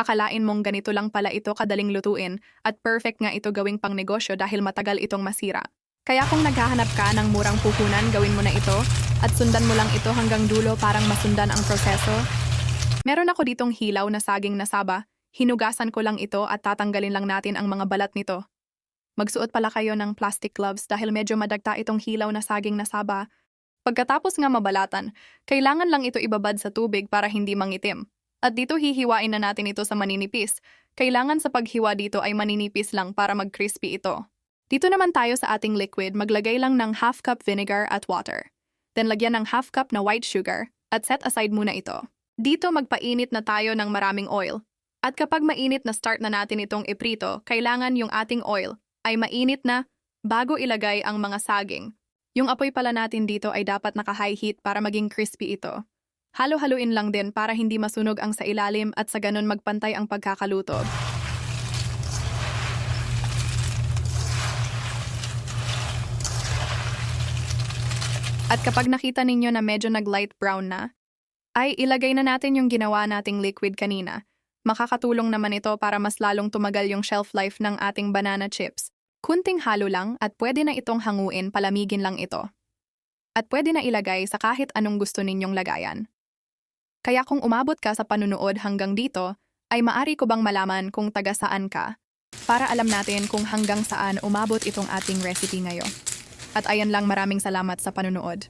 Akalain mong ganito lang pala ito kadaling lutuin at perfect nga ito gawing pangnegosyo dahil matagal itong masira. Kaya kung naghahanap ka ng murang puhunan, gawin mo na ito at sundan mo lang ito hanggang dulo parang masundan ang proseso. Meron ako ditong hilaw na saging na saba. Hinugasan ko lang ito at tatanggalin lang natin ang mga balat nito. Magsuot pala kayo ng plastic gloves dahil medyo madagta itong hilaw na saging na saba. Pagkatapos nga mabalatan, kailangan lang ito ibabad sa tubig para hindi mangitim. At dito hihiwain na natin ito sa maninipis. Kailangan sa paghiwa dito ay maninipis lang para mag-crispy ito. Dito naman tayo sa ating liquid, maglagay lang ng half cup vinegar at water. Then lagyan ng half cup na white sugar at set aside muna ito. Dito magpainit na tayo ng maraming oil. At kapag mainit na start na natin itong iprito, kailangan yung ating oil ay mainit na bago ilagay ang mga saging. Yung apoy pala natin dito ay dapat naka-high heat para maging crispy ito. Halo-haluin lang din para hindi masunog ang sa ilalim at sa ganun magpantay ang pagkakaluto. At kapag nakita ninyo na medyo nag-light brown na, ay ilagay na natin yung ginawa nating liquid kanina. Makakatulong naman ito para mas lalong tumagal yung shelf life ng ating banana chips. Kunting halo lang at pwede na itong hanguin, palamigin lang ito. At pwede na ilagay sa kahit anong gusto ninyong lagayan. Kaya kung umabot ka sa panunood hanggang dito, ay maari ko bang malaman kung taga saan ka? Para alam natin kung hanggang saan umabot itong ating recipe ngayon. At ayan lang, maraming salamat sa panunood.